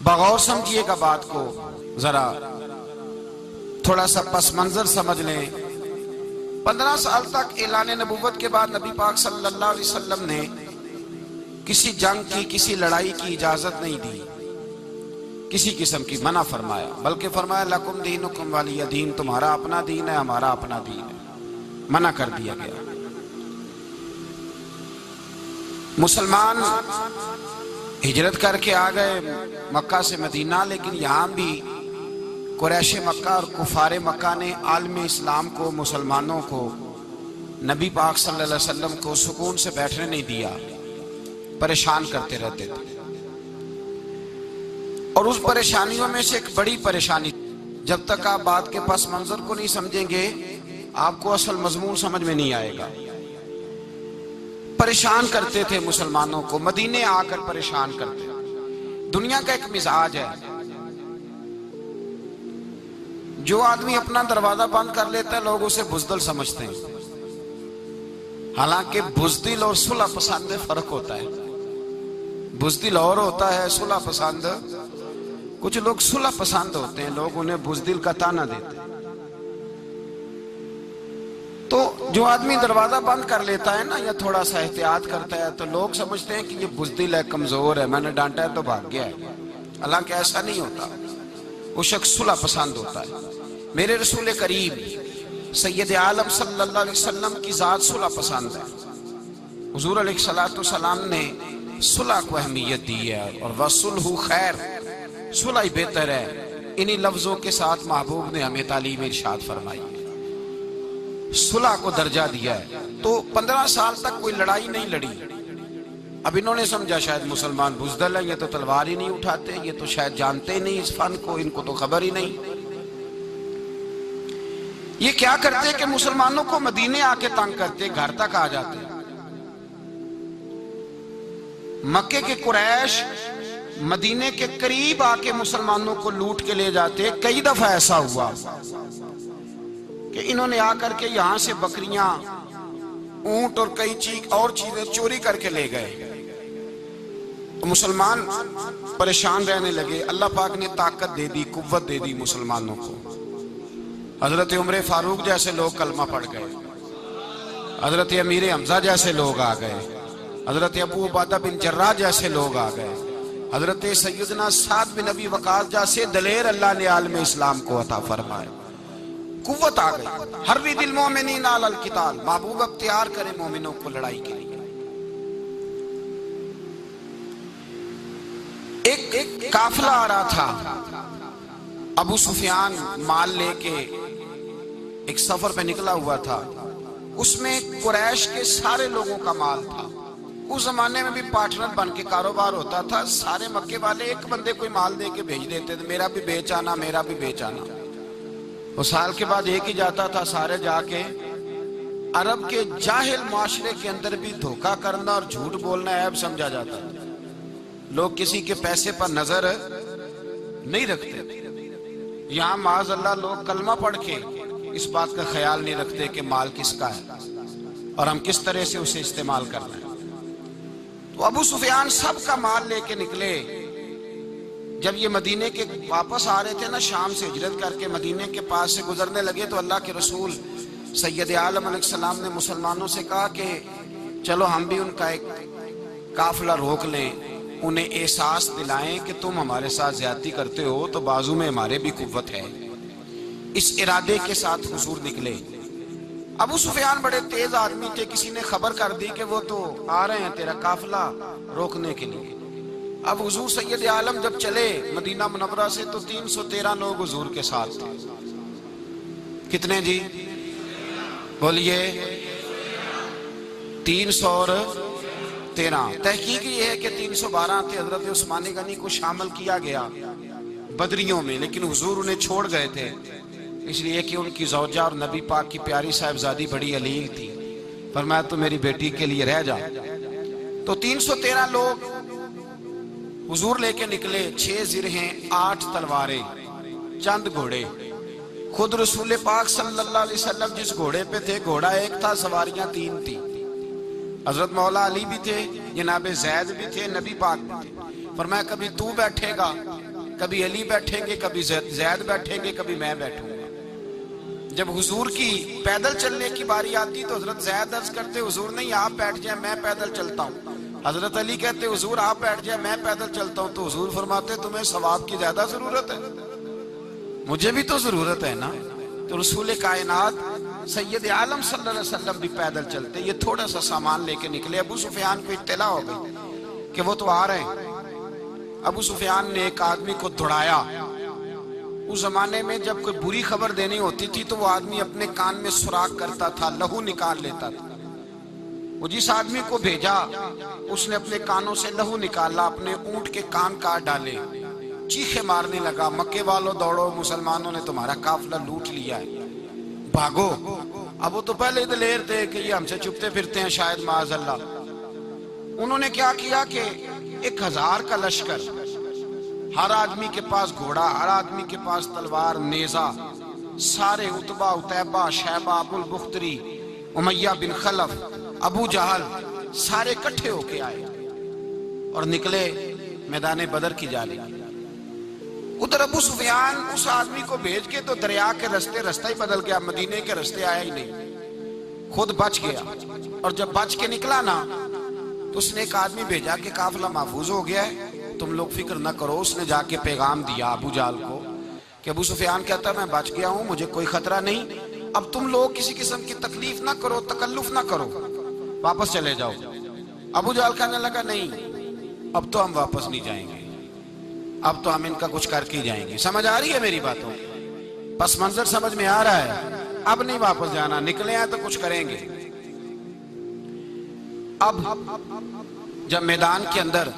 بغور سمجھیے گا بات کو، ذرا تھوڑا سا پس منظر سمجھ لیں۔ 15 سال تک اعلان نبوت کے بعد نبی پاک صلی اللہ علیہ وسلم نے کسی جنگ کی، کسی لڑائی کی اجازت نہیں دی، کسی قسم کی منع فرمایا، بلکہ فرمایا لکم دینکم ولی دین، تمہارا اپنا دین ہے، ہمارا اپنا دین ہے، منع کر دیا گیا۔ مسلمان ہجرت کر کے آ گئے مکہ سے مدینہ، لیکن یہاں بھی قریش مکہ اور کفار مکہ نے عالم اسلام کو، مسلمانوں کو، نبی پاک صلی اللہ علیہ وسلم کو سکون سے بیٹھنے نہیں دیا، پریشان کرتے رہتے تھے۔ اور اس پریشانیوں میں سے ایک بڑی پریشانی، جب تک آپ بات کے پس منظر کو نہیں سمجھیں گے آپ کو اصل مضمون سمجھ میں نہیں آئے گا۔ پریشان کرتے تھے مسلمانوں کو، مدینے آ کر پریشان کرتے۔ دنیا کا ایک مزاج ہے، جو آدمی اپنا دروازہ بند کر لیتا ہے لوگ اسے بزدل سمجھتے ہیں، حالانکہ بزدل اور صلح پسند میں فرق ہوتا ہے۔ بزدل اور ہوتا ہے، صلح پسند، کچھ لوگ صلح پسند ہوتے ہیں، لوگ انہیں بزدل کا طعنہ دیتے ہیں۔ تو جو آدمی دروازہ بند کر لیتا ہے نا، یا تھوڑا سا احتیاط کرتا ہے، تو لوگ سمجھتے ہیں کہ یہ بزدل ہے، کمزور ہے، میں نے ڈانٹا ہے تو بھاگ گیا ہے، حالانکہ ایسا نہیں ہوتا، وہ شخص صلح پسند ہوتا ہے۔ میرے رسول کریم سید عالم صلی اللہ علیہ وسلم کی ذات صلح پسند ہے۔ حضور علیہ السلام نے صلح کو اہمیت دی ہے، اور وَصُلْحُ خیر، صلح بہتر ہے۔ انہی لفظوں کے ساتھ محبوب نے ہمیں تعلیم ارشاد فرمائی ہے، صلح کو درجہ دیا ہے۔ تو 15 سال تک کوئی لڑائی نہیں لڑی۔ اب انہوں نے سمجھا شاید مسلمان بزدل ہیں، یہ تو تلوار ہی نہیں اٹھاتے، یہ تو شاید جانتے ہی نہیں اس فن کو، ان کو تو خبر ہی نہیں۔ یہ کیا کرتے کہ مسلمانوں کو مدینے آ کے تنگ کرتے، گھر تک آ جاتے۔ مکے کے قریش مدینے کے قریب آ کے مسلمانوں کو لوٹ کے لے جاتے۔ کئی دفعہ ایسا ہوا کہ انہوں نے آ کر کے یہاں سے بکریاں، اونٹ اور کئی اور چیزیں چوری کر کے لے گئے۔ مسلمان پریشان رہنے لگے۔ اللہ پاک نے طاقت دے دی، قوت دے دی مسلمانوں کو۔ حضرت عمر فاروق جیسے لوگ کلمہ پڑھ گئے، حضرت امیر حمزہ جیسے لوگ آ گئے، حضرت ابو عبیدہ بن جراح جیسے لوگ آ گئے، حضرت سیدنا سعد بن ابی وقاص جیسے دلیر اللہ نے عالم اسلام کو عطا فرمائے۔ قوت آ گئی۔ حرِّض المؤمنین علی القتال، محبوب اختیار کرے مومنوں کو لڑائی کے لیے۔ ایک قافلہ آ رہا تھا، ابو سفیان مال لے کے ایک سفر پہ نکلا ہوا تھا، اس میں قریش کے سارے لوگوں کا مال تھا۔ اس زمانے میں بھی پارٹنر بن کے کاروبار ہوتا تھا، سارے مکے والے ایک بندے کوئی مال دے کے بھیج دیتے تھے، میرا بھی بیچ آنا، میرا بھی بیچ آنا۔ وہ سال کے بعد ایک ہی جاتا تھا، سارے جا کے۔ عرب کے جاہل معاشرے کے اندر بھی دھوکہ کرنا اور جھوٹ بولنا عیب سمجھا جاتا ہے، لوگ کسی کے پیسے پر نظر نہیں رکھتے۔ یہاں معاذ اللہ لوگ کلمہ پڑھ کے اس بات کا خیال نہیں رکھتے کہ مال کس کا ہے اور ہم کس طرح سے اسے استعمال کرنا ہے۔ تو ابو سفیان سب کا مال لے کے نکلے۔ جب یہ مدینے کے واپس آ رہے تھے نا، شام سے ہجرت کر کے مدینے کے پاس سے گزرنے لگے، تو اللہ کے رسول سید عالم علیہ السلام نے مسلمانوں سے کہا کہ چلو ہم بھی ان کا ایک قافلہ روک لیں، انہیں احساس دلائیں کہ تم ہمارے ساتھ زیادتی کرتے ہو تو بازو میں ہمارے بھی قوت ہے۔ اس ارادے کے ساتھ حضور نکلے۔ ابو سفیان بڑے تیز آدمی تھے، کسی نے خبر کر دی کہ وہ تو آ رہے ہیں تیرا قافلہ روکنے کے لیے۔ اب حضور سید عالم جب چلے مدینہ منورہ سے تو 313 لوگ حضور کے ساتھ تھے۔ کتنے جی؟ بولیے 313۔ تحقیق یہ ہے کہ 312 تھے۔ حضرت عثمان غنی کو شامل کیا گیا بدریوں میں، لیکن حضور انہیں چھوڑ گئے تھے، اس لیے کہ ان کی زوجہ اور نبی پاک کی پیاری صاحبزادی بڑی علیل تھی۔ فرمایا تو میری بیٹی کے لیے رہ جا۔ تو 313 لوگ حضور لے کے نکلے، 6 زرہیں، 8 تلواریں، چند گھوڑے۔ خود رسول پاک صلی اللہ علیہ وسلم جس گھوڑے پہ تھے، گھوڑا ایک تھا، سواریاں 3 تھی۔ حضرت مولا علی بھی تھے، جناب زید بھی تھے، نبی پاک بھی تھے۔ فرمایا کبھی تو بیٹھے گا کبھی علی بیٹھیں گے، کبھی زید بیٹھیں گے، کبھی میں بیٹھوں گا۔ جب حضور کی پیدل چلنے کی باری آتی تو حضرت زید عرض کرتے حضور نہیں آپ بیٹھ جائیں میں پیدل چلتا ہوں۔ حضرت علی کہتے حضور آپ بیٹھ جائیں میں پیدل چلتا ہوں۔ تو حضور فرماتے تمہیں ثواب کی زیادہ ضرورت ہے، مجھے بھی تو ضرورت ہے نا۔ تو رسول کائنات سید عالم صلی اللہ علیہ وسلم بھی پیدل چلتے، یہ تھوڑا سا سامان لے کے نکلے۔ ابو سفیان کو اطلاع ہو گئی کہ وہ تو آ رہے ہیں۔ ابو سفیان نے ایک آدمی کو دوڑایا۔ اس زمانے میں جب کوئی بری خبر دینی ہوتی تھی تو وہ آدمی اپنے کان میں سوراخ کرتا تھا، لہو نکال لیتا تھا۔ وہ جس آدمی کو بھیجا اس نے اپنے کانوں سے لہو نکالا، اپنے اونٹ کے کان کاٹ ڈالے، چیخے مارنے لگا مکے والوں دوڑو، مسلمانوں نے تمہارا قافلہ لوٹ لیا ہے، بھاگو۔ اب وہ تو پہلے دلیر تھے کہ یہ ہم سے چھپتے پھرتے ہیں شاید معاذ اللہ۔ انہوں نے کیا کیا کہ 1000 کا لشکر، ہر آدمی کے پاس گھوڑا، ہر آدمی کے پاس تلوار نیزہ، سارے عتبہ عتیبہ شیبہ ابو البختری امیہ بن خلف ابو جہل سارے اکٹھے ہو کے آئے اور نکلے میدان بدر کی جانب۔ ادھر ابو سفیان اس آدمی کو بھیج کے تو دریا کے رستہ ہی بدل گیا، مدینے کے رستے آیا ہی نہیں، خود بچ گیا۔ اور جب بچ کے نکلا نا تو اس نے ایک آدمی بھیجا کہ قافلہ محفوظ ہو گیا ہے، تم لوگ فکر نہ کرو۔ اس نے جا کے پیغام دیا ابو جہل کو کہ ابو سفیان کہتا ہے میں بچ گیا ہوں، مجھے کوئی خطرہ نہیں، اب تم لوگ کسی قسم کی تکلیف نہ کرو، تکلف نہ کرو، واپس چلے جاؤ۔ ابو جہل کہنے لگا نہیں اب تو ہم واپس نہیں جائیں گے، اب تو ہم ان کا کچھ کر کے جائیں گے۔ سمجھ آ رہی ہے میری باتوں؟ پس منظر سمجھ میں آ رہا ہے؟ اب نہیں واپس جانا، نکلے ہیں تو کچھ کریں گے۔ اب جب میدان کے اندر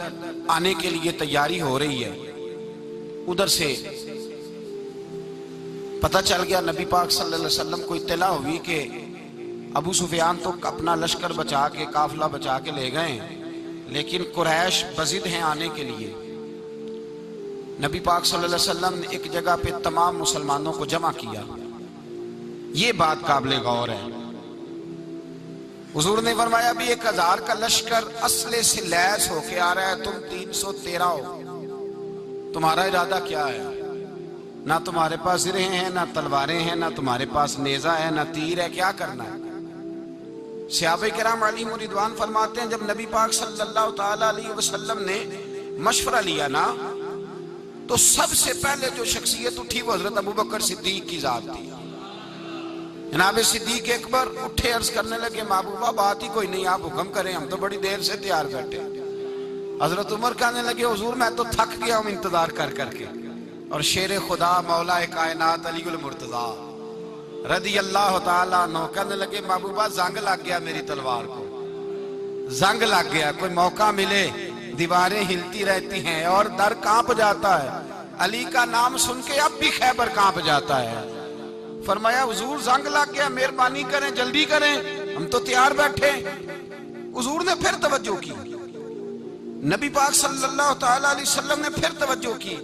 آنے کے لیے تیاری ہو رہی ہے، ادھر سے پتہ چل گیا، نبی پاک صلی اللہ علیہ وسلم کو اطلاع ہوئی کہ ابو سفیان تو اپنا لشکر بچا کے قافلہ بچا کے لے گئے، لیکن قریش بضد ہیں آنے کے لیے۔ نبی پاک صلی اللہ علیہ وسلم نے ایک جگہ پہ تمام مسلمانوں کو جمع کیا۔ یہ بات قابل غور ہے۔ حضور نے فرمایا بھی 1000 کا لشکر اسلحے سے لیس ہو کے آ رہا ہے، تم 313 ہو، تمہارا ارادہ کیا ہے؟ نہ تمہارے پاس زرہیں ہیں، نہ تلواریں ہیں، نہ تمہارے پاس نیزہ ہے، نہ تیر ہے، کیا کرنا ہے؟ صحابہ کرام علیہم رضوان فرماتے ہیں جب نبی پاک صلی اللہ تعالی علیہ وسلم نے مشورہ لیا نا تو سب سے پہلے جو شخصیت اٹھی وہ حضرت ابوبکر صدیق کی ذات تھی۔ جناب صدیق اکبر اٹھے، عرض کرنے لگے محبوبہ بات ہی کوئی نہیں، آپ حکم کریں، ہم تو بڑی دیر سے تیار بیٹھے۔ حضرت عمر کہنے لگے حضور میں تو تھک گیا ہوں انتظار کر کر کے۔ اور شیر خدا مولا کائنات علی المرتضیٰ رضی اللہ تعالیٰ عنہ کہنے لگے محبوبہ زنگ لگ گیا میری تلوار کو، زنگ لگ گیا، کوئی موقع ملے دیواریں ہلتی رہتی ہیں اور در کانپ جاتا ہے، علی کا نام سن کے اب بھی خیبر کانپ جاتا ہے۔ فرمایا حضور زنگ لگ گیا، مہربانی کریں جلدی کریں، ہم تو تیار بیٹھے۔ حضور نے پھر توجہ کی، نبی پاک صلی اللہ تعالی علیہ وسلم نے پھر توجہ کی،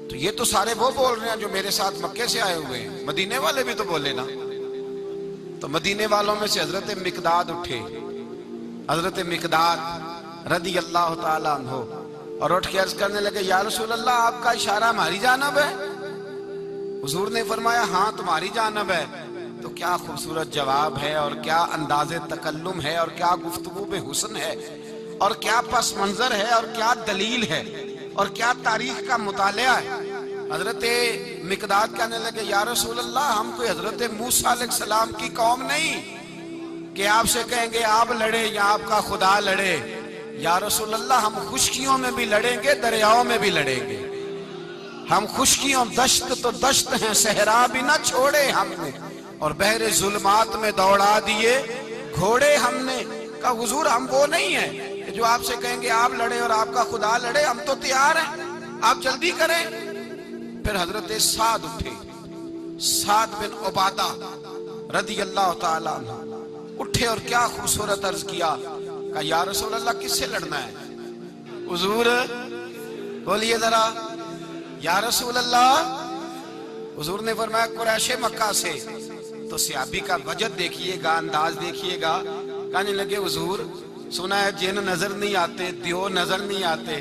تو یہ تو سارے وہ بول رہے ہیں جو میرے ساتھ مکے سے آئے ہوئے ہیں، مدینے والے بھی تو بولے نا۔ تو مدینے والوں میں سے حضرت مقداد اٹھے، حضرت مقداد رضی اللہ تعالیٰ عنہ، اور اٹھ کے عرض کرنے لگے یا رسول اللہ آپ کا اشارہ ہماری جانب ہے؟ حضور نے فرمایا ہاں تمہاری جانب ہے۔ تو کیا خوبصورت جواب ہے، اور کیا انداز تکلم ہے، اور کیا گفتگو بے حسن ہے، اور کیا پس منظر ہے، اور کیا دلیل ہے، اور کیا تاریخ کا مطالعہ ہے۔ حضرت مقداد کہنے لگے یا رسول اللہ ہم کوئی حضرت موسیٰ علیہ السلام کی قوم نہیں کہ آپ سے کہیں گے آپ لڑے یا آپ کا خدا لڑے۔ یا رسول اللہ ہم خشکیوں میں بھی لڑیں گے، دریاؤں میں بھی لڑیں گے، ہم خشکیوں دشت تو دشت ہیں، صحرا بھی نہ چھوڑے ہم نے، اور بحر ظلمات میں دوڑا دیے گھوڑے ہم نے۔ کہا حضور ہم وہ نہیں ہیں کہ جو آپ سے کہیں گے آپ لڑے اور آپ کا خدا لڑے، ہم تو تیار ہیں، آپ جلدی کریں۔ پھر حضرت سعد اٹھے، سعد بن عبادہ رضی اللہ تعالیٰ عنہ اٹھے اور کیا خوبصورت عرض کیا، کہا یا رسول اللہ کس سے لڑنا ہے؟ حضور بولیے ذرا یا رسول اللہ۔ حضور نے فرمایا قریش مکہ سے۔ تو صحابی کا وجد دیکھیے گا، انداز دیکھیے گا، کہنے لگے حضور سنا ہے جن نظر نہیں آتے، دیو نظر نہیں آتے،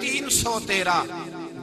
313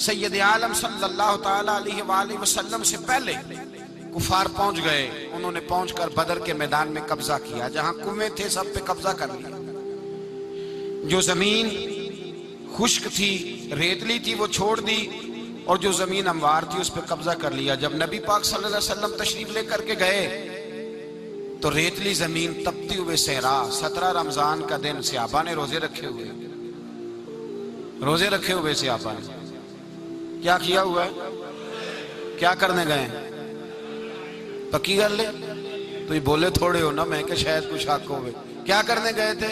سید عالم صلی اللہ تعالی علیہ وآلہ وسلم سے پہلے کفار پہنچ گئے. انہوں نے پہنچ کر بدر کے میدان میں قبضہ کیا. جہاں کنویں تھے سب پہ قبضہ کر لیا. جو زمین خشک تھی ریتلی تھی وہ چھوڑ دی, اور جو زمین ہموار تھی اس پہ قبضہ کر لیا. جب نبی پاک صلی اللہ علیہ وسلم تشریف لے کر کے گئے تو ریتلی زمین تپتی ہوئے صحرا. 17 رمضان کا دن صحابہ نے روزے رکھے ہوئے صحابہ نے کیا کیا ہوا ہے؟ کیا کرنے گئے ہیں؟ پکی کر لے تو یہ بولے تھوڑے ہو نا, میں کہ شاید کچھ حق ہوئے. کیا کرنے گئے تھے؟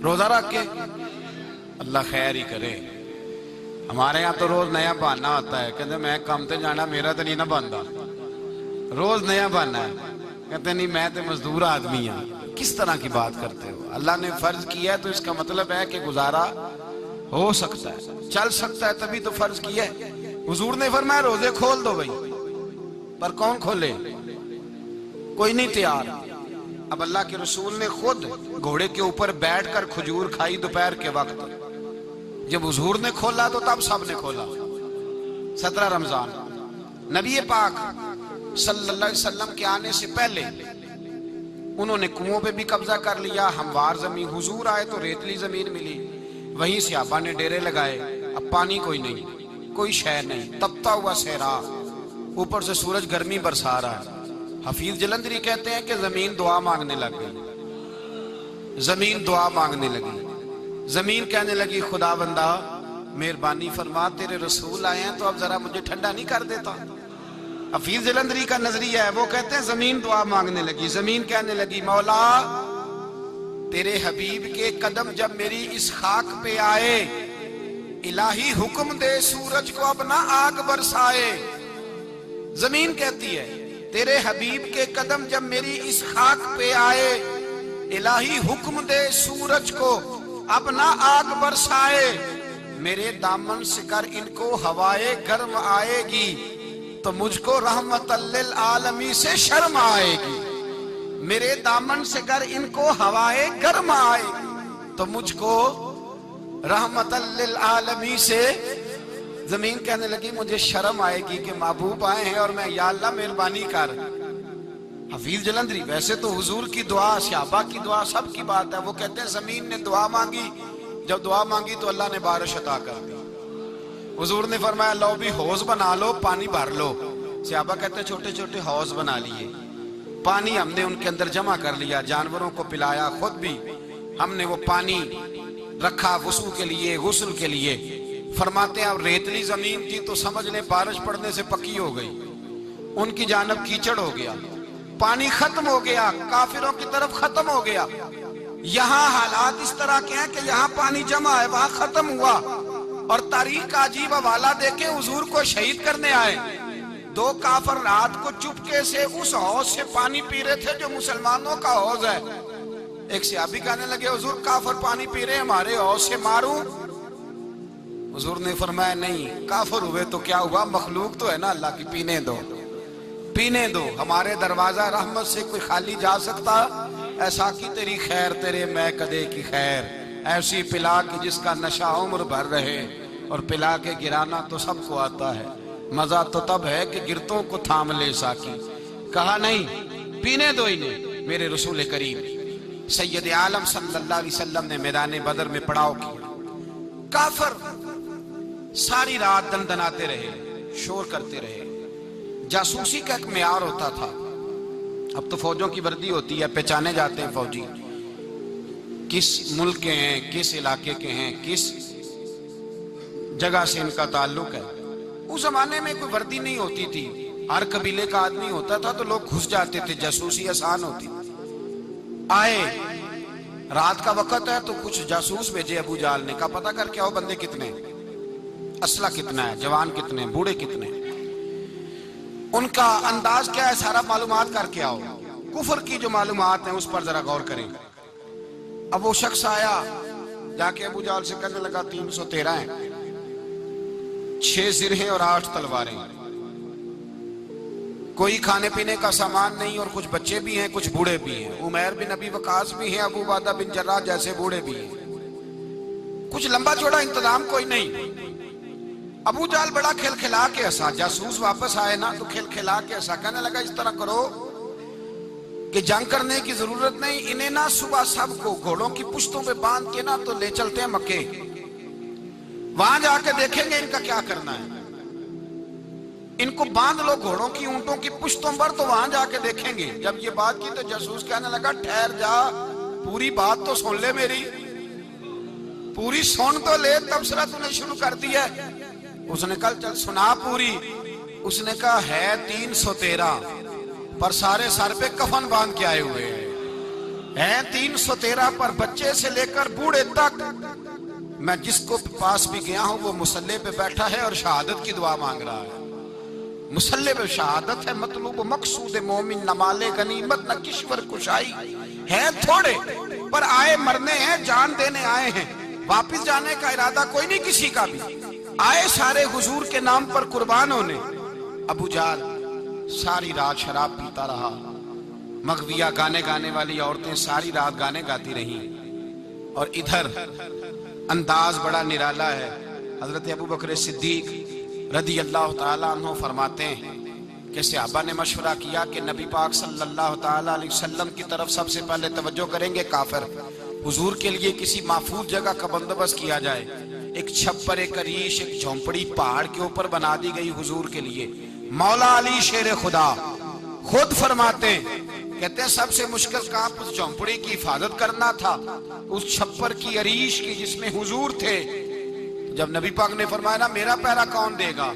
روزہ رکھ کے. اللہ خیر ہی کرے. ہمارے یہاں تو روز نیا بہانا ہوتا ہے, کہتے میں کام تے جانا, میرا تو نہیں نہ بنتا. روز نیا بہانا ہے, کہتے نہیں میں تو مزدور آدمی ہوں. کس طرح کی بات کرتے ہو؟ اللہ نے فرض کیا ہے تو اس کا مطلب ہے کہ گزارا ہو سکتا ہے, چل سکتا ہے, تبھی تو فرض کیا ہے. حضور نے فرمایا روزے کھول دو بھائی, پر کون کھولے؟ کوئی نہیں تیار. اب اللہ کے رسول نے خود گھوڑے کے اوپر بیٹھ کر کھجور کھائی دوپہر کے وقت. جب حضور نے کھولا تو تب سب نے کھولا. 17 رمضان نبی پاک صلی اللہ علیہ وسلم کے آنے سے پہلے انہوں نے کنووں پہ بھی قبضہ کر لیا, ہموار زمین. حضور آئے تو ریتلی زمین ملی, وہیں صحابہ نے ڈیرے لگائے. اب پانی کوئی نہیں, کوئی شے نہیں, تپتا ہوا صحرا, اوپر سے سورج گرمی برسا رہا ہے. حفیظ جلندری کہتے ہیں کہ زمین دعا مانگنے لگ گئی. زمین دعا مانگنے لگی. زمین کہنے لگی خدا بندہ مہربانی فرما, تیرے رسول آئے ہیں تو اب ذرا مجھے ٹھنڈا نہیں کر دیتا. حفیظ جلندری کا نظریہ ہے, وہ کہتے ہیں زمین دعا مانگنے لگی. زمین کہنے لگی مولا تیرے حبیب کے قدم جب میری اس خاک پہ آئے, الہی حکم دے سورج کو اپنا آگ برسائے. زمین کہتی ہے تیرے حبیب کے قدم جب میری اس خاک پہ آئے, الہی حکم دے سورج کو اپنا آگ برسائے. میرے دامن سے کر ان کو ہوائے گرم آئے گی تو مجھ کو رحمت للعالمین سے شرم آئے گی. میرے دامن سے کر ان کو ہوائے گرم آئے گی تو مجھ کو رحمت للعالمین سے. زمین کہنے لگی مجھے شرم آئے گی کہ محبوب آئے ہیں اور میں, یا اللہ مہربانی کر. حفیظ جلندری ویسے تو حضور کی دعا, صحابہ کی دعا, سب کی بات ہے. وہ کہتے ہیں زمین نے دعا مانگی, جب دعا مانگی تو اللہ نے بارش عطا کر دی. حضور نے فرمایا لو بھی حوض بنا لو, پانی بھر لو. صحابہ کہتے ہیں چھوٹے چھوٹے حوض بنا لیے, پانی ہم نے ان کے اندر جمع کر لیا, جانوروں کو پلایا, خود بھی ہم نے وہ پانی رکھا وضو کے لیے, غسل کے لیے. فرماتے ہیں اب ریتلی زمین تھی تو سمجھ لیں بارش پڑنے سے پکی ہو گئی, ان کی جانب کیچڑ ہو گیا, پانی ختم ہو گیا, کافروں کی طرف ختم ہو گیا. یہاں حالات اس طرح کے ہیں کہ یہاں پانی جمع ہے, وہاں ختم ہوا. اور تاریخ کا عجیب حوالہ دیکھیں, حضور کو شہید کرنے آئے 2 کافر رات کو چپکے سے اس حوض سے پانی پی رہے تھے جو مسلمانوں کا حوض ہے. ایک صحابی کہنے لگے حضور کافر پانی پی رہے ہیں, ہمارے حوض سے ماروں؟ حضور نے فرمایا نہیں, کافر ہوئے تو کیا ہوا, مخلوق تو ہے نا اللہ کی, پینے دو, پینے دو. ہمارے دروازہ رحمت سے کوئی خالی جا سکتا؟ ایسا کی تیری خیر تیرے میں کدے کی خیر, ایسی پلا کی جس کا نشہ عمر بھر رہے, اور پلا کے گرانا تو سب کو آتا ہے, مزہ تو تب ہے کہ گرتوں کو تھام لے ساکی. کہا نہیں, پینے دو انہیں. میرے رسول کریم سید عالم صلی اللہ علیہ وسلم نے میدان بدر میں پڑاؤ کیا. کافر ساری رات دندناتے رہے, شور کرتے رہے. جاسوسی کا ایک معیار ہوتا تھا, اب تو فوجوں کی وردی ہوتی ہے, پہچانے جاتے ہیں فوجی کس ملک کے ہیں, کس علاقے کے ہیں, کس جگہ سے ان کا تعلق ہے. اس زمانے میں کوئی وردی نہیں ہوتی تھی, ہر قبیلے کا آدمی ہوتا تھا تو لوگ گھس جاتے تھے, جاسوسی آسان ہوتی. آئے رات کا وقت ہے تو کچھ جاسوس بھیجے ابو جہل نے, کہا پتہ کر کے آؤ بندے کتنے, اسلحہ کتنا ہے, جوان کتنے, بوڑھے کتنے, ان کا انداز کیا ہے, سارا معلومات کر کے آؤ. کفر کی جو معلومات ہیں اس پر ذرا غور کریں. اب وہ شخص آیا, جا کے ابو جہل سے کہنے لگا 313 ہیں, 6 زرہیں اور 8 تلواریں, کوئی کھانے پینے کا سامان نہیں, اور کچھ بچے بھی ہیں, کچھ بوڑھے بھی ہیں. عمیر بن ابی وقاص بھی ہیں, ابو عبیدہ بن جراح جیسے بوڑھے بھی ہیں. کچھ لمبا چوڑا انتظام کوئی نہیں. ابو جال بڑا کھلکھلا کے ہنسا. جاسوس واپس آئے نا تو کھلکھلا کے ہنسا, کہنے لگا اس طرح کرو کہ جنگ کرنے کی ضرورت نہیں, انہیں نا صبح سب کو گھوڑوں کی پشتوں پہ باندھ کے نا تو لے چلتے ہیں مکے, وہاں جا کے دیکھیں گے ان کا کیا کرنا ہے. ان کو باندھ لو گھوڑوں کی اونٹوں کی پشتوں پر, تو وہاں جا کے دیکھیں گے. جب یہ بات کی تو جاسوس کہنے لگا ٹھہر جا, پوری بات تو سن لے, میری پوری سن تو لے, تبصرہ تو نے شروع کر دیا ہے. اس نے کہا چل سنا پوری. اس نے کہا ہے 313 پر سارے سر پہ کفن باندھ کے آئے ہوئے ہیں, 313 پر بچے سے لے کر بوڑھے تک. میں جس کو پاس بھی گیا ہوں وہ مصلی پہ بیٹھا ہے اور شہادت کی دعا مانگ رہا ہے. مصلی پہ شہادت ہے مطلوب و مقصود مومن, نہ مال غنیمت نہ کشور کشائی. ہے تھوڑے پر آئے مرنے ہیں, جان دینے آئے ہیں, واپس جانے کا ارادہ کوئی نہیں کسی کا بھی, آئے سارے حضور کے نام پر قربان ہونے. ابو جہل ساری رات شراب پیتا رہا, مغویہ گانے گانے والی عورتیں ساری رات گانے گاتی رہیں, اور ادھر انداز بڑا نرالا ہے. حضرت ابو بکر صدیق رضی اللہ تعالیٰ عنہ فرماتے ہیں کہ صحابہ نے مشورہ کیا کہ نبی پاک صلی اللہ تعالیٰ علیہ وسلم کی طرف سب سے پہلے توجہ کریں گے کافر. حضور کے لیے کسی محفوظ جگہ کا بندوبست کیا جائے. ایک چھپر, ایک ریش, ایک جھونپڑی پہاڑ کے اوپر بنا دی گئی حضور کے لیے. مولا علی شیر خدا خود فرماتے ہیں, کہتے ہیں سب سے مشکل کام اس جھونپڑی کی حفاظت کرنا تھا, اس چھپر کی, عریش کی جس میں حضور تھے. جب نبی پاک نے فرمایا نا میرا پہرا کون دے گا,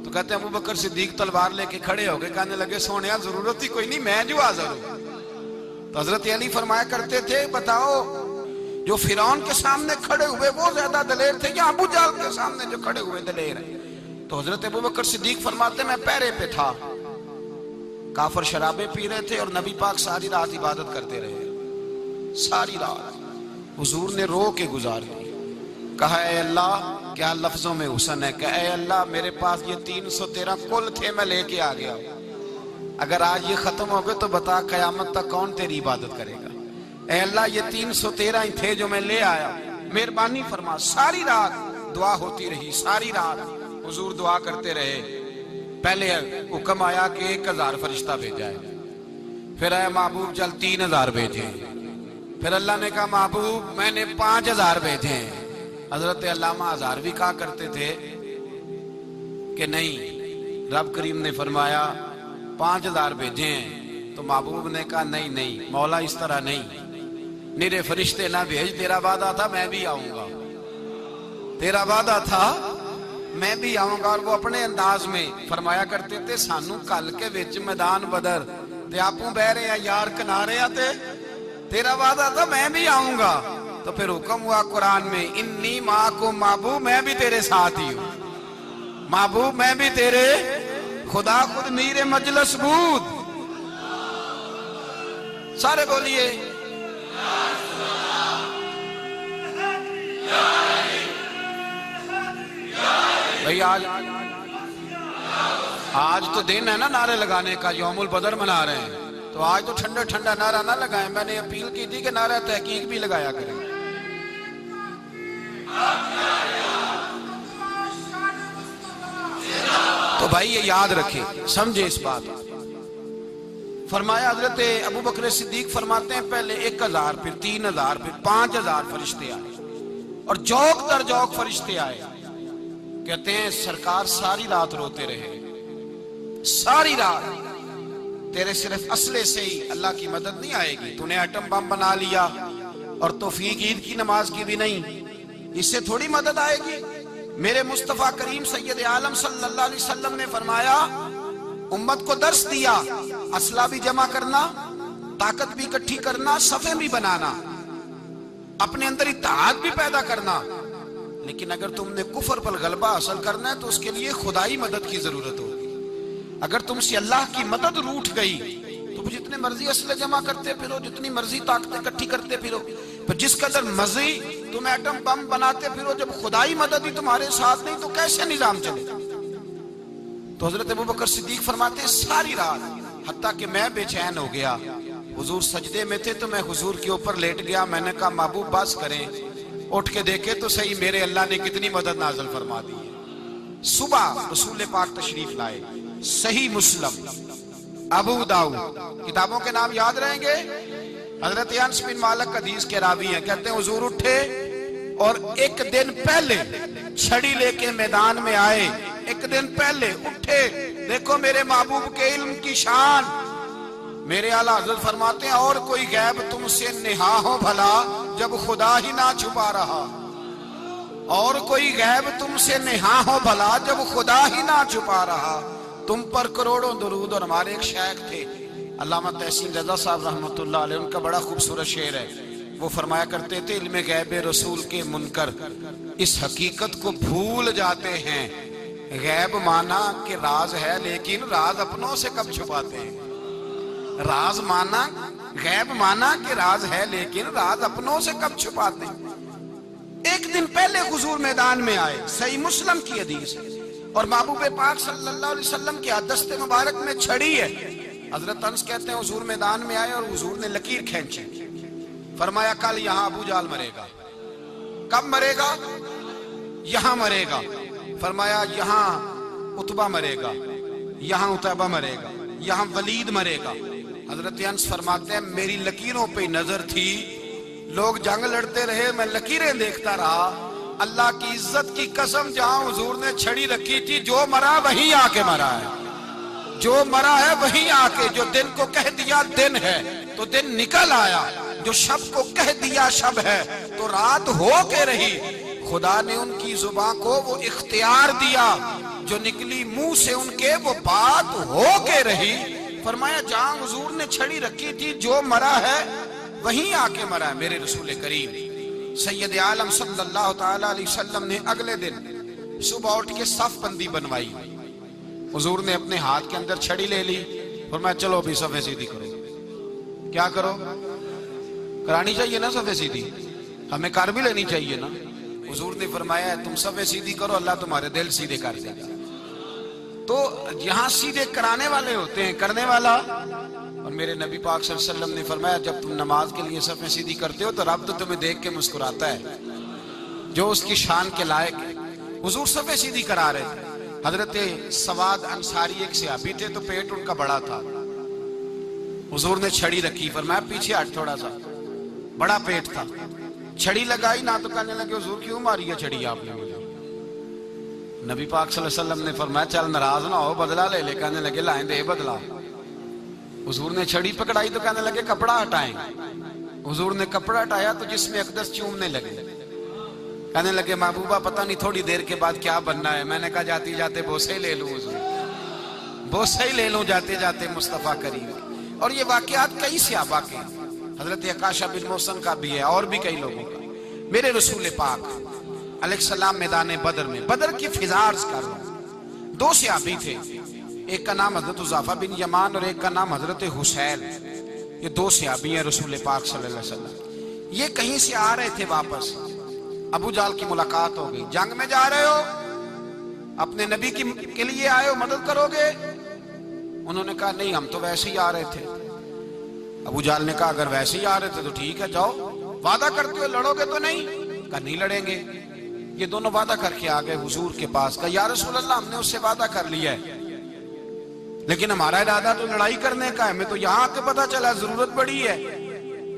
تو کہتے ہیں ابو بکر صدیق تلوار لے کے کھڑے ہو گئے, کہنے لگے سونیا ضرورت ہی کوئی نہیں, میں جو حاضر ہوں. تو حضرت علی فرمایا کرتے تھے بتاؤ جو فرعون کے سامنے کھڑے ہوئے وہ زیادہ دلیر تھے یا ابو جہل کے سامنے جو کھڑے ہوئے دلیر ہیں؟ تو حضرت ابو بکر صدیق فرماتے میں پہرے پہ تھا, کافر شرابیں پی رہے تھے اور نبی پاک ساری رات عبادت کرتے رہے. ساری رات حضور نے رو کے گزار دی. کہا اے اللہ, کیا لفظوں میں حسن ہے, کہ اے اللہ میرے پاس یہ 313 کل تھے, میں لے کے آ گیا, اگر آج یہ ختم ہو گئے تو بتا قیامت تک کون تیری عبادت کرے گا. اے اللہ یہ 313 ہی تھے جو میں لے آیا, مہربانی فرما. ساری رات دعا ہوتی رہی, ساری رات حضور دعا کرتے رہے. پہلے حکم آیا کہ 1000 فرشتہ بھیجا ہے, پھر اے محبوب چل 3000 بھیجے, پھر اللہ نے کہا محبوب میں نے 5000 بھیجے. حضرت علامہ ہزاروی کہا کرتے تھے کہ نہیں, رب کریم نے فرمایا 5000 بھیجے ہیں, تو محبوب نے کہا نہیں مولا اس طرح نہیں, میرے فرشتے نہ بھیج, تیرا وعدہ تھا میں بھی آؤں گا, تیرا وعدہ تھا میں بھی آؤں گا. اور وہ اپنے انداز میں فرمایا کرتے تھے سانو کل کے وچ میدان بدر تے آپوں بہ رہے ہیں یار کنارے آتے, تیرا وعدہ تھا میں بھی آؤں گا. تو پھر حکم ہوا قرآن میں انی معکم, محبوب میں بھی تیرے ساتھ ہی ہوں, محبوب میں بھی تیرے, خدا خود میر مجلس بود. سارے بولیے بھئی. آج تو دن ہے نا نعرے لگانے کا, یوم البدر منا رہے ہیں, تو آج تو ٹھنڈا ٹھنڈا نعرہ نہ لگائیں. میں نے اپیل کی تھی کہ نعرہ تحقیق بھی لگایا کریں. تو بھائی یہ یاد رکھیں, سمجھے اس بات. فرمایا حضرت ابو بکر صدیق فرماتے ہیں پہلے 1000 پھر 3000 پھر 5000 فرشتے آئے, اور جوک در جوک فرشتے آئے. کہتے ہیں سرکار ساری رات روتے رہے, ساری رات. تیرے صرف اسلحے سے ہی اللہ کی مدد نہیں آئے گی, تو نے ایٹم بم بنا لیا اور توفیق عید کی نماز کی بھی نہیں, اس سے تھوڑی مدد آئے گی. میرے مصطفیٰ کریم سید عالم صلی اللہ علیہ وسلم نے فرمایا, امت کو درس دیا, اسلحہ بھی جمع کرنا, طاقت بھی اکٹھی کرنا, صفیں بھی بنانا, اپنے اندر اتحاد بھی پیدا کرنا. لیکن اگر تم نے کفر پر غلبہ حاصل کرنا ہے تو اس کے لیے خدائی مدد کی ضرورت ہوگی. اگر تم سے اللہ کی مدد روٹ گئی تو جتنے مرضی اسلحے جمع کرتے پھرو, جتنی مرضی طاقتیں اکٹھی کرتے پھرو, پر جس قدر مرضی تم ایٹم بم بناتے پھرو, جب خدائی مدد ہی تمہارے ساتھ نہیں تو کیسے نظام چلے گا. تو حضرت ابو بکر صدیق فرماتے ہیں ساری رات, حتیٰ کہ میں بے چین ہو گیا. حضور سجدے میں تھے تو میں حضور کے اوپر لیٹ گیا. میں نے کہا محبوب بس کریں, اٹھ کے دیکھے تو صحیح میرے اللہ نے کتنی مدد نازل فرما دی ہے. صبح رسول پاک تشریف لائے. صحیح مسلم، ابو داؤد، کتابوں کے نام یاد رہیں گے. حضرت انس بن مالک حدیث کے راوی ہیں، کہتے ہیں حضور اٹھے اور ایک دن پہلے چھڑی لے کے میدان میں آئے. ایک دن پہلے اٹھے. دیکھو میرے محبوب کے علم کی شان. میرے اعلیٰ حضرت فرماتے ہیں اور کوئی غیب تم سے نہا ہو بھلا جب خدا ہی نہ چھپا رہا. اور کوئی غیب تم سے نہا ہو بھلا جب خدا ہی نہ چھپا رہا. تم پر کروڑوں درود. اور ہمارے ایک شیخ تھے علامہ تحسین رضا صاحب رحمۃ اللہ علیہ، ان کا بڑا خوبصورت شعر ہے. وہ فرمایا کرتے تھے علم غیب رسول کے منکر اس حقیقت کو بھول جاتے ہیں. غیب مانا کہ راز ہے لیکن راز اپنوں سے کب چھپاتے ہیں. راز مانا، غیب مانا کہ راز ہے لیکن راز اپنوں سے کب چھپاتے ہیں. ایک دن پہلے حضور میدان میں آئے. صحیح مسلم کی حدیث ہے. اور محبوب پاک صلی اللہ علیہ وسلم کے دست مبارک میں چھڑی ہے. حضرت انس کہتے ہیں حضور میدان میں آئے اور حضور نے لکیر کھینچی. فرمایا کل یہاں ابو جہل مرے گا. کب مرے گا؟ یہاں مرے گا. فرمایا یہاں عتبہ مرے گا، یہاں عتیبہ مرے گا، یہاں ولید مرے گا. حضرت انس فرماتے ہیں میری لکیروں پہ نظر تھی. لوگ جنگ لڑتے رہے، میں لکیریں دیکھتا رہا. اللہ کی عزت کی قسم جہاں حضور نے چھڑی رکھی تھی، جو مرا وہیں آ کے مرا ہے. جو مرا ہے وہیں آ کے. جو دن کو کہہ دیا دن ہے تو دن نکل آیا. جو شب کو کہہ دیا شب ہے تو رات ہو کے رہی. خدا نے ان کی زبان کو وہ اختیار دیا، جو نکلی منہ سے ان کے وہ بات ہو کے رہی. فرمایا جہاں حضور نے چھڑی رکھی تھی جو مرا ہے وہیں آ کے مرا ہے میرے رسول کریم سید عالم صلی اللہ تعالی علیہ وسلم نے. اگلے دن صبح اٹھ کے صف بندی بنوائی. حضور نے اپنے ہاتھ کے اندر چھڑی لے لی. فرمایا چلو ابھی صفیں سیدھی کرو. کیا کرو؟ کرانی چاہیے نا صفیں سیدھی، ہمیں کر بھی لینی چاہیے نا. حضور نے فرمایا تم صفیں سیدھی کرو، اللہ تمہارے دل سیدھے کر دے گا. تو یہاں سیدھے کرانے والے ہوتے ہیں، کرنے والا. اور میرے نبی پاک صلی اللہ علیہ وسلم نے فرمایا جب تم نماز کے لیے صفیں سیدھی کرتے ہو تو رب تو تمہیں دیکھ کے مسکراتا ہے جو اس کی شان کے لائق ہے. حضور صفیں سیدھی کرا رہے تھے. حضرت سواد انصاری ایک صحابی تھے تو پیٹ ان کا بڑا تھا. حضور نے چھڑی رکھی. فرمایا پیچھے ہٹ تھوڑا سا، بڑا پیٹ تھا. چھڑی لگائی نہ تو کہنے لگے حضور کیوں ماری ہے چھڑی آپ نے مجھے. نبی پاک صلی اللہ علیہ وسلم نے فرمایا چل ناراض نہ ہو، بدلہ لے لے. کہنے لگے لائیں دے بدلہ. حضور نے چھڑی پکڑائی تو کہنے لگے کپڑا ہٹائیں. حضور نے کپڑا ہٹایا تو جس میں اقدس چومنے لگے. کہنے لگے محبوبہ پتہ نہیں تھوڑی دیر کے بعد کیا بننا ہے. میں نے کہا جاتی جاتے بوسے ہی لے لوں حضور، بوسے ہی لے لوں جاتے جاتے مصطفیٰ کریم. اور یہ واقعات کئی صحابہ کے، حضرت عکاشہ بن محسن کا بھی ہے اور بھی کئی لوگوں کا. میرے رسول پاک علیہ السلام میدان بدر میں، بدر کی فضا عرض کر رہا ہوں. دو صحابی تھے، ایک کا نام حضرت حذیفہ بن یمان اور ایک کا نام حضرت حسین. یہ دو صحابی ہیں رسول پاک صلی اللہ علیہ وسلم. یہ کہیں سے آ رہے تھے واپس. ابو جہل کی ملاقات ہو گئی. جنگ میں جا رہے ہو، اپنے نبی کے لیے آئے ہو، مدد کرو گے؟ انہوں نے کہا نہیں ہم تو ویسے ہی آ رہے تھے. ابو جہل نے کہا اگر ویسے ہی آ رہے تھے تو ٹھیک ہے جاؤ. وعدہ کرتے ہو لڑو گے تو نہیں؟ کہا نہیں لڑیں گے. یہ دونوں وعدہ کر کے آ گئے حضور کے پاس. کہا یا رسول اللہ ہم نے اس سے وعدہ کر لیا ہے لیکن ہمارا ارادہ تو لڑائی کرنے کا ہے. ہمیں تو یہاں کے پتہ چلا ضرورت پڑی ہے.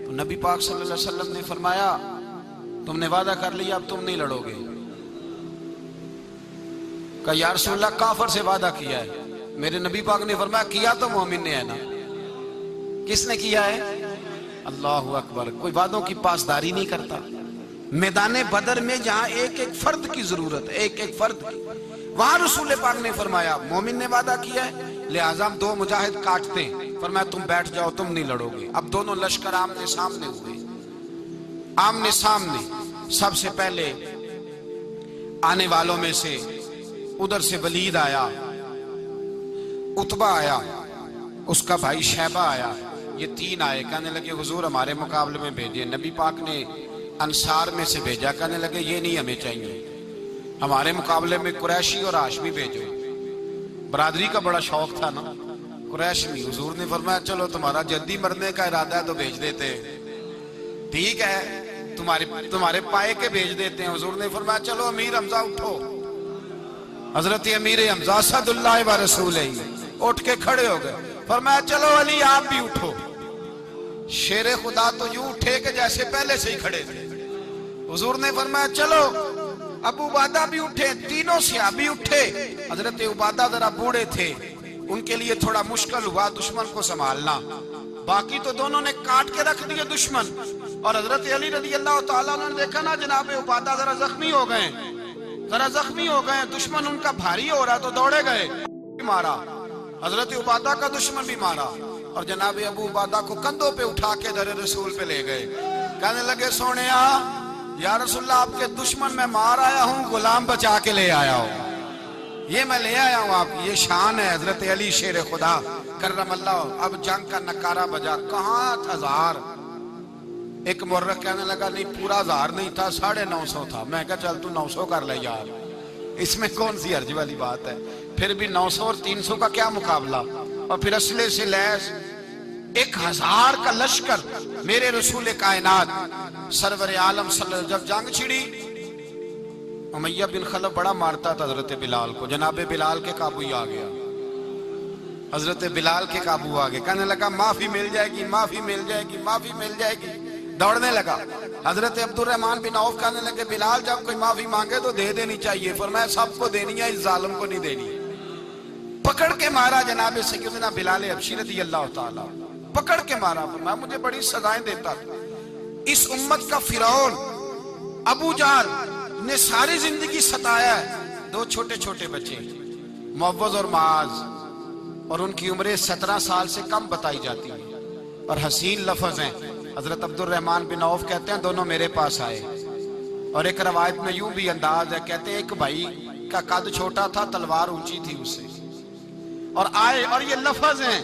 تو نبی پاک صلی اللہ علیہ وسلم نے فرمایا تم نے وعدہ کر لیا اب تم نہیں لڑو گے. کہا یا رسول اللہ کافر سے وعدہ کیا ہے. میرے نبی پاک نے فرمایا کیا تو مومن نے ہے نا. کس نے کیا ہے؟ اللہ اکبر. کوئی وعدوں کی پاسداری نہیں کرتا. میدان بدر میں جہاں ایک ایک فرد کی ضرورت ہے، ایک ایک فرد کی، وہاں رسول پاک نے فرمایا مومن نے وعدہ کیا ہے لہٰذا ہم دو مجاہد کاٹتے ہیں. فرمایا تم بیٹھ جاؤ تم نہیں لڑو گے. اب دونوں لشکر آمنے سامنے ہوئے. آمنے سامنے. سب سے پہلے آنے والوں میں سے ادھر سے ولید آیا، عتبہ آیا، اس کا بھائی شیبہ آیا. یہ تین آئے. کہنے لگے حضور ہمارے مقابلے میں بھیجے. نبی پاک نے انصار میں سے بھیجا. کہنے لگے یہ نہیں ہمیں چاہیے، ہمارے مقابلے میں قریشی اور ہاشمی بھیجو. برادری کا بڑا شوق تھا نا قریش میں. حضور نے فرمایا چلو تمہارا جلدی مرنے کا ارادہ ہے تو بھیج دیتے. ٹھیک ہے تمہارے پائے کے بھیج دیتے ہیں. حضور نے فرمایا چلو امیر حمزہ اٹھو. حضرت امیر حمزہ اسد اللہ و رسول اٹھ کے کھڑے ہو گئے، فرمایا چلو علی آپ بھی اٹھو۔ شیر خدا تو یوں اٹھے کہ جیسے پہلے سے ہی کھڑے تھے۔ حضور نے فرمایا چلو، ابو عبادہ بھی اٹھے، تینوں صحابی اٹھے۔ حضرت عبادہ ذرا بوڑھے تھے، ان کے لیے تھوڑا مشکل ہوا دشمن کو سنبھالنا، باقی تو دونوں نے کاٹ کے رکھ دیے دشمن۔ اور حضرت علی رضی اللہ تعالیٰ نے دیکھا نا جناب عبادہ ذرا زخمی ہو گئے، دشمن ان کا بھاری ہو رہا تو دوڑے گئے، مارا حضرت عبادہ کا دشمن بھی مارا، اور جناب ابو عبادہ کو کندھوں پہ اٹھا کے در رسول پہ لے گئے۔ کہنے لگے سونیا یا رسول اللہ آپ کے دشمن میں مار آیا ہوں، غلام بچا کے لے آیا ہوں، یہ میں لے آیا ہوں آپ کی، یہ شان ہے حضرت علی شیر خدا کرم اللہ۔ اب جنگ کا نکارہ بجا، کہاں ہزار؟ ایک مورخ کہنے لگا نہیں پورا 1000 نہیں تھا، 950 تھا۔ میں کہا چل تو 900 کر لے یار، اس میں کون سی حرج والی بات ہے؟ پھر بھی 900 اور 300 کا کیا مقابلہ؟ اور پھر اسلحے سے لیس 1000 کا لشکر میرے رسول کائنات سرور عالم صلی اللہ علیہ وسلم۔ جب جنگ چھڑی، امیہ بن خلف بڑا مارتا تھا حضرت بلال کو، جناب بلال کے قابو ہی آ گیا، حضرت بلال کے قابو آ گئے۔ کہنے لگا معافی مل جائے گی، معافی مل جائے گی، معافی مل جائے گی، دوڑنے لگا۔ حضرت عبد الرحمن بن عوف کہنے لگے بلال جب کوئی معافی مانگے تو دے دینی چاہیے، فرمایا سب کو دینی ہے، اس ظالم کو نہیں دینی۔ پکڑ کے مارا جناب سیدنا بلال حبشی رضی اللہ تعالیٰ، پکڑ کے مارا، فرمایا مجھے بڑی سزائیں دیتا تھا۔ اس امت کا فرعون ابو جہل نے ساری زندگی ستایا ہے، 2 چھوٹے چھوٹے بچے معوذ اور معاذ، اور ان کی عمریں 17 سال سے کم بتائی جاتی ہیں، اور حسین لفظ ہیں۔ حضرت عبد الرحمن بن عوف کہتے ہیں دونوں میرے پاس آئے، اور ایک روایت میں یوں بھی انداز ہے، کہتے ہیں ایک بھائی کا قد چھوٹا تھا، تلوار اونچی تھی اس سے، اور آئے، اور یہ لفظ ہیں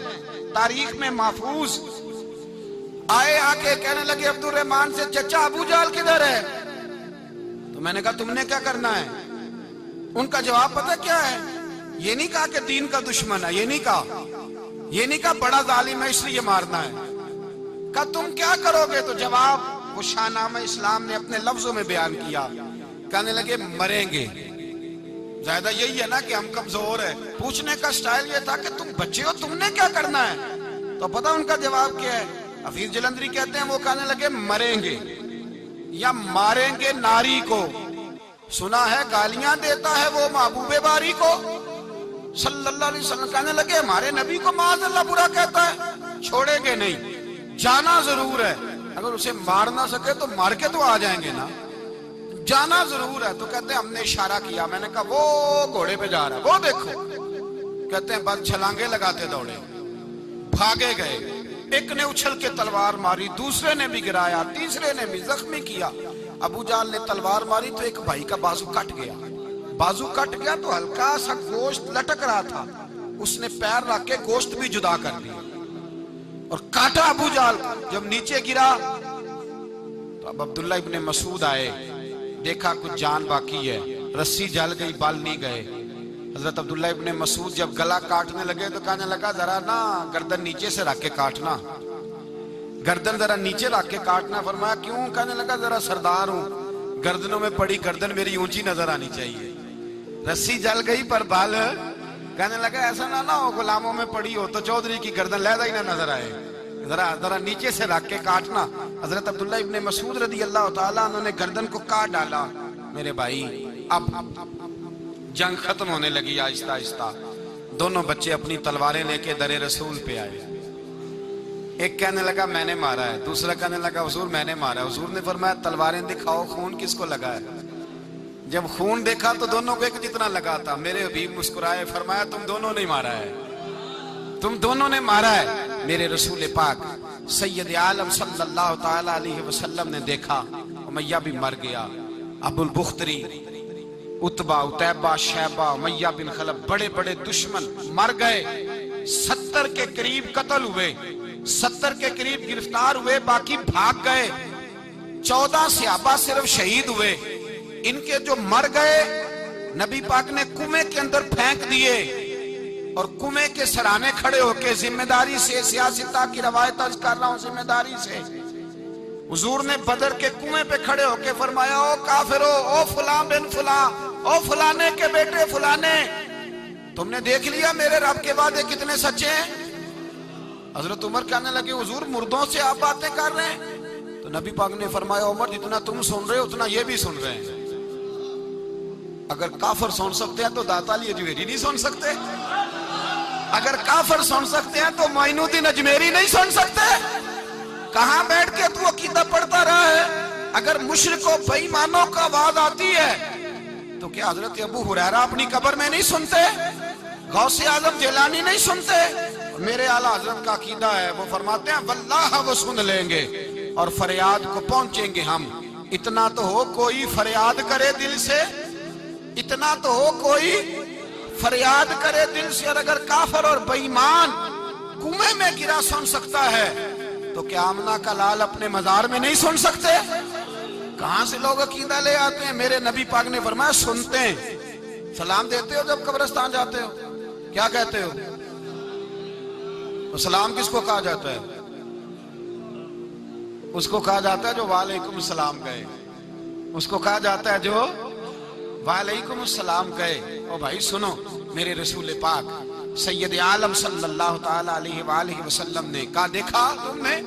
تاریخ میں محفوظ، آئے آ کے کہنے لگے عبد الرحمن سے چچا ابو جہل کدھر ہے؟ تو میں نے کہا تم نے کیا کرنا ہے؟ ان کا جواب پتہ کیا ہے؟ یہ نہیں کہا کہ دین کا دشمن ہے، یہ نہیں کہا بڑا ظالم ہے اس لیے مارنا ہے، کہا تم کیا کرو گے؟ تو جواب وہ شاہ نامہ اسلام نے اپنے لفظوں میں بیان کیا، کہنے لگے مریں گے۔ زیادہ یہی ہے نا کہ ہم کمزور ہیں، پوچھنے کا سٹائل یہ تھا کہ تم بچے ہو، تم نے کیا کرنا ہے؟ تو پتہ ان کا جواب کیا ہے؟ حفیظ جلندری کہتے ہیں وہ کہنے لگے مریں گے یا ماریں گے ناری کو، سنا ہے گالیاں دیتا ہے وہ محبوب باری کو صلی اللہ علیہ وسلم۔ کہنے لگے ہمارے نبی کو معاذ اللہ برا کہتا ہے، چھوڑیں گے نہیں، جانا ضرور ہے، اگر اسے مار نہ سکے تو مار کے تو آ جائیں گے نا، جانا ضرور ہے۔ تو کہتے ہیں ہم نے اشارہ کیا، میں نے کہا وہ گھوڑے پہ جا رہا ہے، وہ دیکھو، کہتے ہیں بس چھلانگے لگاتے دوڑے، بھاگے گئے، ایک نے اچھل کے تلوار ماری، دوسرے نے بھی گرایا، تیسرے نے بھی زخمی کیا۔ ابو جہل نے تلوار ماری تو ایک بھائی کا بازو کٹ گیا، بازو کٹ گیا تو ہلکا سا گوشت لٹک رہا تھا، اس نے پیر رکھ کے گوشت بھی جدا کر دیا اور کاٹا ابو جہل۔ جب نیچے گرا تو اب عبداللہ ابن مسعود آئے، دیکھا کچھ جان باقی ہے، رسی جل گئی، بال نہیں گئے۔ حضرت عبداللہ ابن مسعود جب گلا کاٹنے لگے تو کہنے لگا ذرا نا گردن نیچے سے رکھ کے کاٹنا، گردن ذرا نیچے رکھ کے کاٹنا۔ فرمایا کیوں؟ کہنے لگا ذرا سردار ہوں، گردنوں میں پڑی گردن میری اونچی نظر آنی چاہیے، رسی جل گئی پر بال، کہنے لگا ایسا نہ ہو غلاموں میں پڑی ہو تو چودھری کی گردن لہذا ہی نہ نظر آئے، ذرا نیچے سے رکھ کے کاٹنا۔ حضرت عبداللہ ابن مسعود رضی اللہ تعالیٰ انہوں نے گردن کو کاٹ ڈالا۔ میرے بھائی اب جنگ ختم ہونے لگی آہستہ آہستہ، دونوں بچے اپنی تلواریں لے کے در رسول پہ آئے، ایک کہنے لگا میں نے مارا ہے، دوسرا کہنے لگا حضور میں نے مارا ہے۔ حضور نے فرمایا تلواریں دکھاؤ، خون کس کو لگا ہے؟ جب خون دیکھا تو دونوں کو ایک جتنا لگا تھا۔ میرے حبیب مسکرائے، فرمایا تم دونوں نے مارا ہے، تم دونوں نے مارا ہے۔ میرے رسول پاک سید عالم صلی اللہ تعالی علیہ وسلم نے دیکھا امیہ بھی مر گیا، ابو البختری، عتبہ، عتیبہ، شیبہ، امیہ بن خلف، بڑے بڑے دشمن مر گئے، 70 کے قریب قتل ہوئے، 70 کے قریب گرفتار ہوئے، باقی بھاگ گئے، 14 صحابہ صرف شہید ہوئے۔ ان کے جو مر گئے نبی پاک نے کنویں کے اندر پھینک دیے، اور کنویں کے سرانے کھڑے ہو کے ذمہ داری سے، سیاستہ کی روایت عرض کر رہا ہوں، ذمہ داری سے حضور نے بدر کے کنویں پہ کھڑے ہو کے فرمایا او کافرو، او فلاں بن فلاں، او فلانے کے بیٹے فلانے، تم نے دیکھ لیا میرے رب کے وعدے کتنے سچے ہیں؟ حضرت عمر کہنے لگے حضور مردوں سے آپ باتیں کر رہے ہیں؟ تو نبی پاک نے فرمایا عمر جتنا تم سن رہے ہو اتنا یہ بھی سن رہے ہیں۔ اگر کافر سن سکتے ہیں تو داتا علی اجمیری نہیں سن سکتے؟ اگر کافر سن سکتے ہیں تو معین الدین اجمیری نہیں سن سکتے؟ کہاں بیٹھ کے تو عقیدہ پڑھتا رہا ہے؟ اگر مشرکوں بے ایمانوں کا آواز آتی ہے تو کیا حضرت ابو ہریرہ اپنی قبر میں نہیں سنتے؟ غوث اعظم جیلانی نہیں سنتے؟ میرے اعلیٰ حضرت کا عقیدہ ہے، وہ فرماتے ہیں واللہ وہ سن لیں گے اور فریاد کو پہنچیں گے ہم۔ اتنا تو ہو کوئی فریاد کرے دل سے، اتنا تو ہو کوئی فریاد کرے دل سے۔ اور اگر کافر اور بے ایمان کنویں میں گرا سن سکتا ہے تو کیا آمنہ کا لال اپنے مزار میں نہیں سن سکتے؟ کہاں سے لوگ عقیدہ لے آتے ہیں؟ میرے نبی پاک نے فرمایا سنتے ہیں۔ سلام دیتے ہو جب قبرستان جاتے ہو؟ کیا کہتے ہو؟ سلام کس کو کہا جاتا ہے؟ اس کو کہا جاتا ہے جو وعلیکم السلام کہے، اس کو کہا جاتا ہے جو وعلیکم السلام کہے۔ او بھائی سنو، میرے رسول پاک سید عالم صلی اللہ تعالی علیہ وآلہ وسلم نے کہا دیکھا تم نے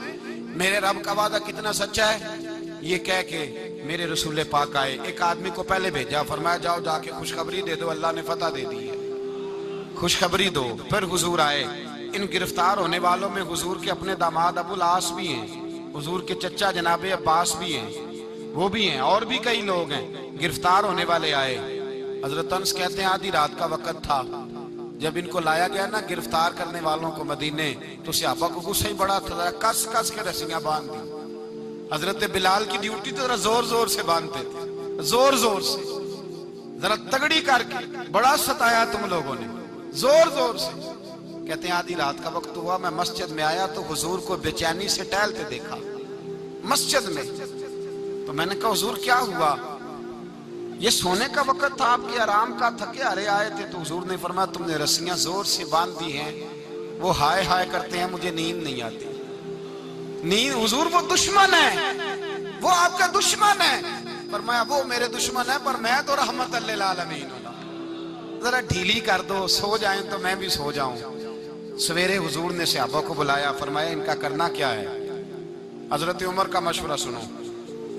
میرے رب کا وعدہ کتنا سچا ہے؟ یہ کہہ کے میرے رسول پاک آئے، ایک آدمی کو پہلے بھیجا، فرمایا جاؤ جا کے خوشخبری دے دو، اللہ نے فتح دے دی ہے، خوشخبری دو۔ پھر حضور آئے، ان گرفتار ہونے والوں میں حضور کے اپنے داماد ابو العاص بھی ہیں، حضور کے چچا جناب عباس بھی ہیں، وہ بھی ہیں، اور بھی کئی لوگ ہیں گرفتار ہونے والے آئے۔ حضرت انس کہتے ہیں آدھی رات کا وقت تھا، جب ان کو لایا گیا نا گرفتار کرنے والوں کو مدینے، تو صحابہ کو غصہ ہی بڑا تھا، کس کس کے رسیاں باندھ دی۔ حضرت بلال کی ڈیوٹی تو ذرا زور زور سے باندھتے تھے، زور زور سے، ذرا تگڑی کر کے، بڑا ستایا تم لوگوں نے، زور زور سے۔ کہتے ہیں آدھی رات کا وقت ہوا، میں مسجد میں آیا تو حضور کو بے چینی سے ٹہلتے دیکھا مسجد میں، تو میں نے کہا حضور کیا ہوا؟ یہ سونے کا وقت تھا، آپ کے آرام کا، تھکے ہارے آئے تھے۔ تو حضور نے فرمایا تم نے رسیاں زور سے باندھ دی ہیں، وہ ہائے ہائے کرتے ہیں، مجھے نیند نہیں آتی۔ نیند حضور وہ دشمن ہے، وہ آپ کا دشمن ہے۔ فرمایا وہ میرے دشمن ہے پر میں تو رحمت للعالمین ہوں، ذرا ڈھیلی کر دو، سو جائیں تو میں بھی سو جاؤں۔ سویرے حضور نے صحابہ کو بلایا، فرمایا ان کا کرنا کیا ہے؟ حضرت عمر کا مشورہ سنو۔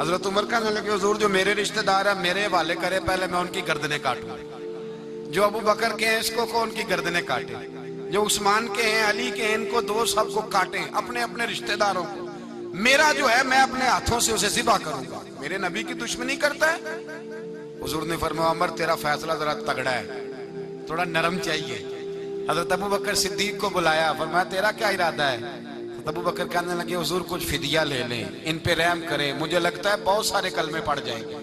حضرت عمر کہنے لگے حضور جو میرے رشتہ دار ہیں میرے حوالے کرے، پہلے میں ان کی گردنیں کاٹوں، جو ابو بکر کے ہیں اس کو ان کی گردنیں کاٹیں، جو عثمان کے ہیں علی کے ہیں ان کو دو، سب کو کاٹیں، اپنے اپنے رشتہ داروں کو۔ میرا جو ہے میں اپنے ہاتھوں سے اسے ذبح کروں گا، میرے نبی کی دشمنی کرتا ہے۔ حضور نے فرمایا عمر تیرا فیصلہ ذرا تگڑا ہے، تھوڑا نرم چاہیے۔ حضرت ابو بکر صدیق کو بلایا، فرمایا تیرا کیا ارادہ ہے؟ ابو بکر کہنے لگے حضور کچھ فدیہ لے لیں، ان پہ رحم کریں، مجھے لگتا ہے بہت سارے کلمے پڑ جائیں گے،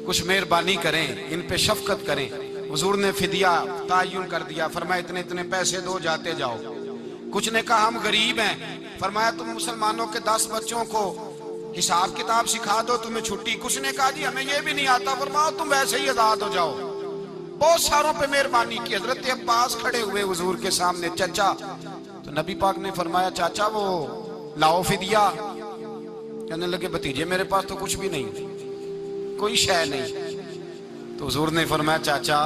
کچھ مہربانی کریں، ان پہ شفقت کریں۔ حضور نے فدیہ تعین کر دیا، فرمایا اتنے اتنے پیسے دو، جاتے جاؤ۔ کچھ نے کہا ہم غریب ہیں، فرمایا تم مسلمانوں کے 10 بچوں کو حساب کتاب سکھا دو، تمہیں چھٹی۔ کچھ نے کہا جی ہمیں یہ بھی نہیں آتا، فرمایا تم ویسے ہی آزاد ہو جاؤ۔ بہت ساروں پہ مہربانی کی۔ حضرت عباس کھڑے ہوئے حضور کے سامنے، چچا، تو نبی پاک نے فرمایا چاچا وہ لاؤ فدیہ۔ کہنے لگے بھتیجے میرے پاس تو کچھ بھی نہیں، کوئی شے نہیں۔ تو حضور نے فرمایا چاچا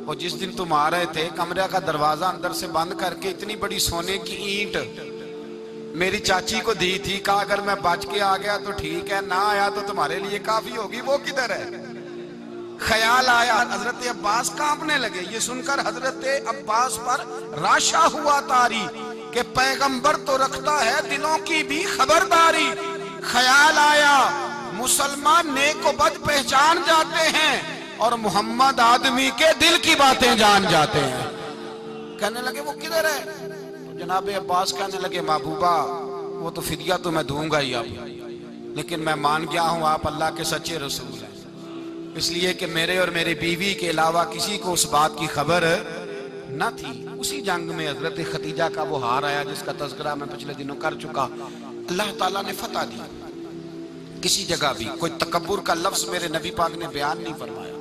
وہ جس دن تم آ رہے تھے کمرے کا دروازہ اندر سے بند کر کے اتنی بڑی سونے کی اینٹ میری چاچی کو دی تھی، کہا اگر میں بچ کے آ گیا تو ٹھیک ہے، نہ آیا تو تمہارے لیے کافی ہوگی، وہ کدھر ہے؟ خیال آیا، حضرت عباس کانپنے لگے۔ یہ سن کر حضرت عباس پر راشا ہوا طاری کہ پیغمبر تو رکھتا ہے دلوں کی بھی خبرداری۔ خیال آیا مسلمان نیک و بد پہچان جاتے ہیں اور محمد آدمی کے دل کی باتیں جان جاتے ہیں۔ کہنے لگے وہ کدھر ہے؟ تو جناب عباس کہنے لگے محبوبہ وہ تو فدیہ تو میں دوں گا ہی اب، لیکن میں مان گیا ہوں آپ اللہ کے سچے رسول ہیں، اس لیے کہ میرے اور میرے بیوی کے علاوہ کسی کو اس بات کی خبر نہ تھی۔ اسی جنگ میں حضرت خدیجہ کا وہ ہار آیا جس کا تذکرہ میں پچھلے دنوں کر چکا، اللہ تعالیٰ نے فتح دی۔ کسی جگہ بھی کوئی تکبر کا لفظ میرے نبی پاک نے بیان نہیں فرمایا،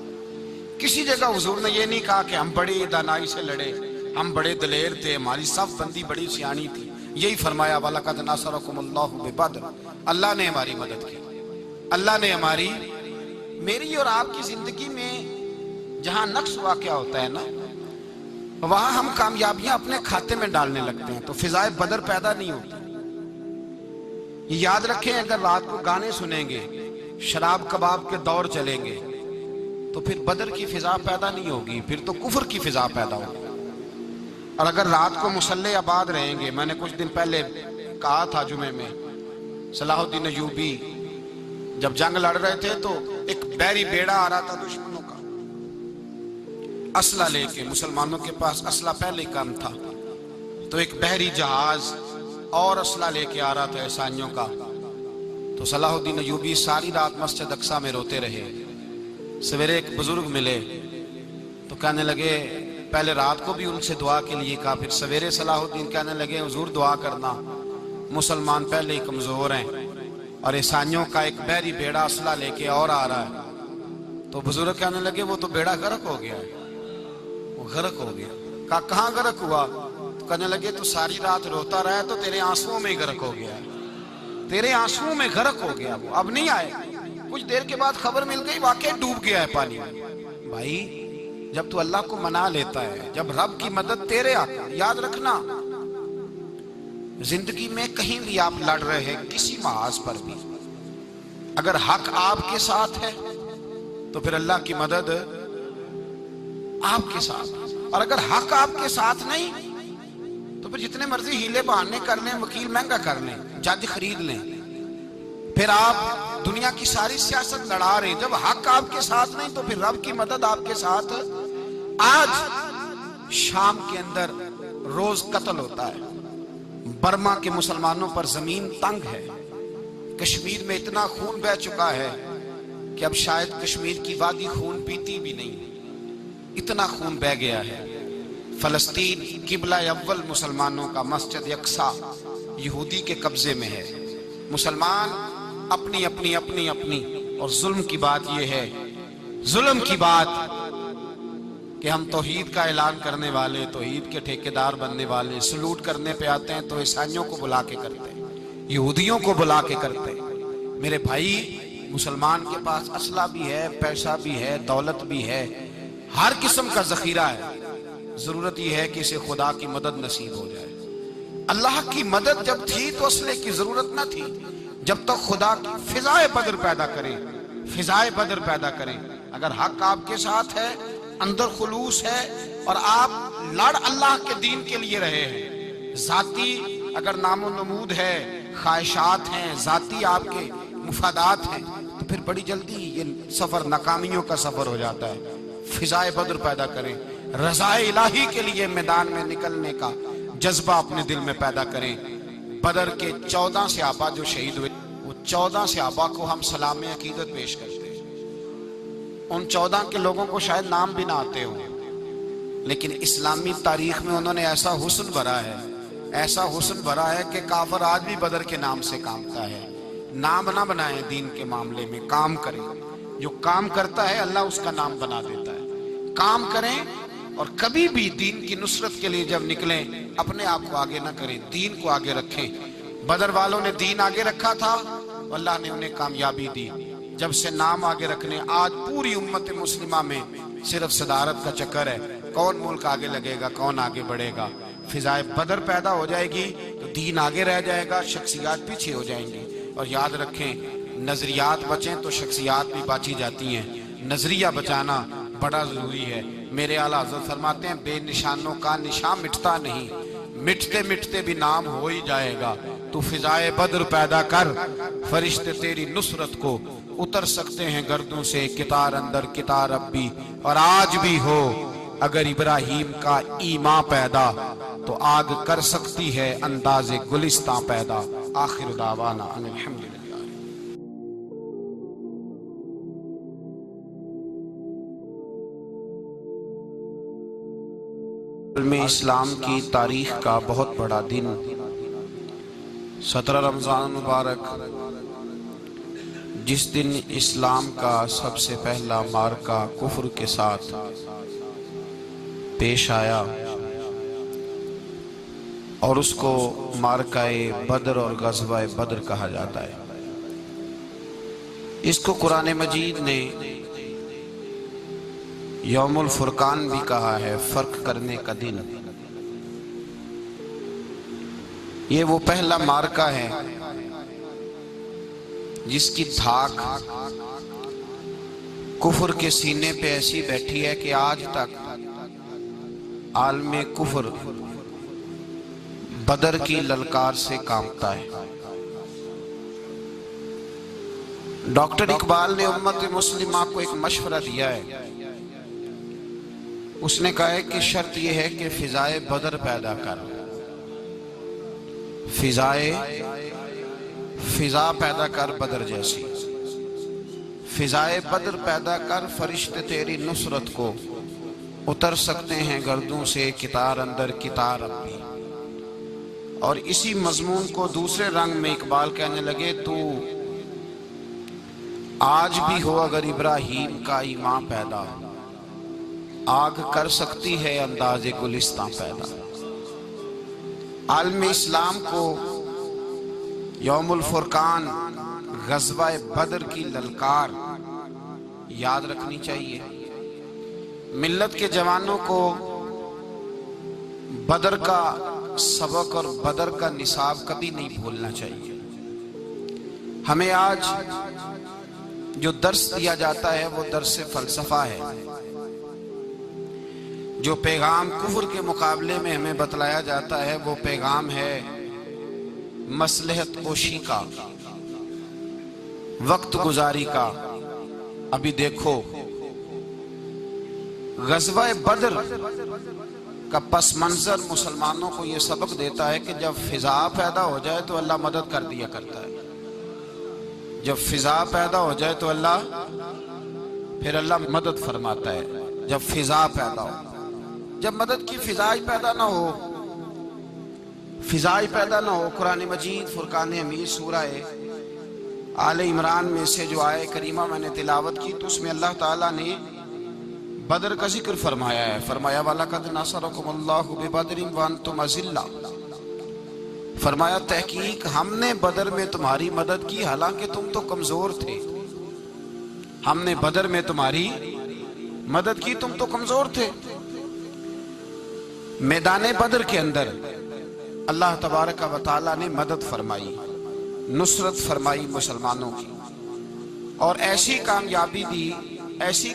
کسی جگہ حضور نے یہ نہیں کہا کہ ہم بڑی دانائی سے لڑے، ہم بڑے دلیر تھے، ہماری صف بندی بڑی سیانی تھی۔ یہی فرمایا وَلَقَدْ نَصَرَكُمُ اللَّهُ بِبَدْرٍ، اللہ نے ہماری مدد کی، اللہ نے میری اور آپ کی زندگی میں جہاں نقص واقع ہوتا ہے نا وہاں ہم کامیابیاں اپنے کھاتے میں ڈالنے لگتے ہیں، تو فضائے بدر پیدا نہیں ہوتی۔ یہ یاد رکھیں، اگر رات کو گانے سنیں گے، شراب کباب کے دور چلیں گے، تو پھر بدر کی فضا پیدا نہیں ہوگی، پھر تو کفر کی فضا پیدا ہوگی۔ اور اگر رات کو مصلے آباد رہیں گے، میں نے کچھ دن پہلے کہا تھا جمعے میں، صلاح الدین ایوبی جب جنگ لڑ رہے تھے تو ایک بحری بیڑا آ رہا تھا دشمنوں کا، اسلحہ لے کے، مسلمانوں کے پاس اسلحہ پہلے کم تھا، تو ایک بحری جہاز اور اسلحہ لے کے آ رہا تھا عیسائیوں کا، تو صلاح الدین ایوبی ساری رات مسجد اقصیٰ میں روتے رہے۔ سویرے ایک بزرگ ملے تو کہنے لگے، پہلے رات کو بھی ان سے دعا کے لیے کہا، پھر سویرے صلاح الدین کہنے لگے حضور دعا کرنا، مسلمان پہلے ہی کمزور ہیں اور عیسائیوں کا ایک بحری بیڑا اسلحہ لے کے اور آ رہا ہے۔ تو بزرگ کہنے لگے وہ تو بیڑا غرق ہو گیا ہے، وہ غرق ہو گیا۔ کہا کہاں غرق ہوا؟ تو کہنے لگے تو ساری رات روتا رہا تو تیرے آنسوؤں میں ہی غرق ہو گیا ہے، تیرے آنسوؤں میں غرق ہو گیا، وہ اب نہیں آئے۔ کچھ دیر کے بعد خبر مل گئی واقعی ڈوب گیا ہے پانی میں۔ بھائی جب تو اللہ کو منا لیتا ہے، جب رب کی مدد تیرے آتا ہے، یاد رکھنا زندگی میں کہیں بھی آپ لڑ رہے ہیں، کسی محاذ پر بھی، اگر حق آپ کے ساتھ ہے تو پھر اللہ کی مدد آپ کے ساتھ، اور اگر حق آپ کے ساتھ نہیں تو پھر جتنے مرضی ہیلے بہانے کر لیں، وکیل مہنگا کر لیں، جج خرید لیں، پھر آپ دنیا کی ساری سیاست لڑا رہے ہیں، جب حق آپ کے ساتھ نہیں تو پھر رب کی مدد آپ کے ساتھ۔ آج شام کے اندر روز قتل ہوتا ہے، برما کے مسلمانوں پر زمین تنگ ہے، کشمیر میں اتنا خون بہہ چکا ہے کہ اب شاید کشمیر کی وادی خون پیتی بھی نہیں، اتنا خون بہہ گیا ہے۔ فلسطین قبلہ اول مسلمانوں کا مسجد اقصیٰ یہودی کے قبضے میں ہے، مسلمان اپنی اپنی اپنی اپنی، اور ظلم کی بات یہ ہے، ظلم کی بات کہ ہم توحید کا اعلان کرنے والے، توحید کے ٹھیکیدار بننے والے، سلوٹ کرنے پہ آتے ہیں تو عیسائیوں کو بلا کے کرتے ہیں، یہودیوں کو بلا کے کرتے ہیں۔ میرے بھائی مسلمان کے پاس اسلحہ بھی ہے، پیسہ بھی ہے، دولت بھی ہے، ہر قسم کا ذخیرہ ہے، ضرورت یہ ہے کہ اسے خدا کی مدد نصیب ہو جائے۔ اللہ کی مدد جب تھی تو اسلحے کی ضرورت نہ تھی، جب تک خدا کی فضائے بدر پیدا کریں، فضائے بدر پیدا کریں۔ اگر حق آپ کے ساتھ ہے، اندر خلوص ہے، اور آپ لڑ اللہ کے دین کے لیے رہے ہیں، ذاتی اگر نام و نمود ہے، خواہشات ہیں، ذاتی آپ کے مفادات ہیں، تو پھر بڑی جلدی یہ سفر ناکامیوں کا سفر ہو جاتا ہے۔ فضائے بدر پیدا کریں، رضائے الہی کے لیے میدان میں نکلنے کا جذبہ اپنے دل میں پیدا کریں۔ بدر کے 14 صحابہ جو شہید ہوئے، وہ 14 صحابہ کو ہم سلام عقیدت پیش کرتے ہیں۔ ان 14 کے لوگوں کو شاید نام بھی نہ آتے ہوں، لیکن اسلامی تاریخ میں انہوں نے ایسا حسن بھرا ہے، ایسا حسن بھرا ہے کہ کافر آج بھی بدر کے نام سے کامتا ہے۔ نام نہ بنائیں دین کے معاملے میں، کام کریں، جو کام کرتا ہے اللہ اس کا نام بنا دیتا ہے۔ کام کریں، اور کبھی بھی دین کی نصرت کے لیے جب نکلیں اپنے آپ کو آگے نہ کریں، دین کو آگے رکھیں۔ بدر والوں نے دین آگے رکھا تھا، اللہ نے انہیں کامیابی دی۔ جب سے نام آگے رکھنے، آج پوری امت مسلمہ میں صرف صدارت کا چکر ہے، کون ملک آگے لگے گا، کون آگے بڑھے گا۔ فضائے بدر پیدا ہو جائے گی تو دین آگے رہ جائے گا، شخصیات پیچھے ہو جائیں گی۔ اور یاد رکھیں، نظریات بچیں تو شخصیات بھی بچی جاتی ہیں، نظریہ بچانا بڑا ضروری ہے۔ میرے اعلیٰ حضرت فرماتے ہیں، بے نشانوں کا نشان مٹتا نہیں، مٹتے مٹتے بھی نام ہو ہی جائے گا۔ تو فضائے بدر پیدا کر، فرشتے تیری نصرت کو اتر سکتے ہیں گردوں سے، کتار اندر کتار اب بھی، اور آج بھی ہو اگر ابراہیم کا ایمان پیدا، تو آگ کر سکتی ہے انداز گلستاں پیدا۔ آخر دعوانا ان الحمدللہ۔ علم اسلام کی تاریخ کا بہت بڑا دن 17 رمضان مبارک، جس دن اسلام کا سب سے پہلا معرکہ کفر کے ساتھ پیش آیا، اور اس کو معرکہ بدر اور غزوہ بدر کہا جاتا ہے۔ اس کو قرآن مجید نے یوم الفرقان بھی کہا ہے، فرق کرنے کا دن۔ یہ وہ پہلا معرکہ ہے جس کی دھاک کفر کے سینے پہ ایسی بیٹھی ہے کہ آج تک عالم کفر بدر کی للکار سے کانپتا ہے۔ ڈاکٹر اقبال نے امت مسلمہ کو ایک مشورہ دیا ہے۔ اس نے کہا ہے کہ شرط یہ ہے کہ فضائے بدر پیدا کر، فضا پیدا کر بدر جیسی، فضائے بدر پیدا کر، فرشتے تیری نصرت کو اتر سکتے ہیں گردوں سے کتار اندر کتار اب بھی۔ اور اسی مضمون کو دوسرے رنگ میں اقبال کہنے لگے، تو آج بھی ہو اگر ابراہیم کا ایمان پیدا، آگ کر سکتی ہے انداز گلستان پیدا۔ عالم اسلام کو یوم الفرقان، غزوہ بدر کی للکار یاد رکھنی چاہیے۔ ملت کے جوانوں کو بدر کا سبق اور بدر کا نصاب کبھی نہیں بھولنا چاہیے۔ ہمیں آج جو درس دیا جاتا ہے وہ درس فلسفہ ہے۔ جو پیغام کفر کے مقابلے میں ہمیں بتلایا جاتا ہے وہ پیغام ہے مصلحت کوشی کا، وقت گزاری کا۔ ابھی دیکھو غزوہ بدر کا پس منظر مسلمانوں کو یہ سبق دیتا ہے کہ جب فضا پیدا ہو جائے تو اللہ مدد کر دیا کرتا ہے۔ جب فضا پیدا ہو جائے تو پھر اللہ مدد فرماتا ہے۔ جب فضا پیدا ہو، جب مدد کی فضا ہی پیدا نہ ہو، قرآن مجید فرقان حمید سورہ آل عمران میں سے جو آیہ کریمہ میں نے تلاوت کی تو اس میں اللہ تعالیٰ نے بدر کا ذکر فرمایا ہے۔ فرمایا وَلَقَدْ نَصَرَكُمُ اللَّهُ بِبَدْرٍ وَأَنْتُمْ أَذِلَّةٌ، فرمایا تحقیق ہم نے بدر میں تمہاری مدد کی حالانکہ تم تو کمزور تھے۔ ہم نے بدر میں تمہاری مدد کی، تم تو کمزور تھے۔ میدان بدر کے اندر اللہ تبارک و تعالیٰ نے مدد فرمائی، نصرت فرمائی مسلمانوں کی، اور ایسی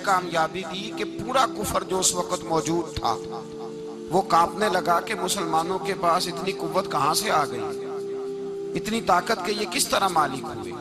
کامیابی دی کہ پورا کفر جو اس وقت موجود تھا وہ کانپنے لگا کہ مسلمانوں کے پاس اتنی قوت کہاں سے آ گئی، اتنی طاقت کہ یہ کس طرح مالک ہوئے۔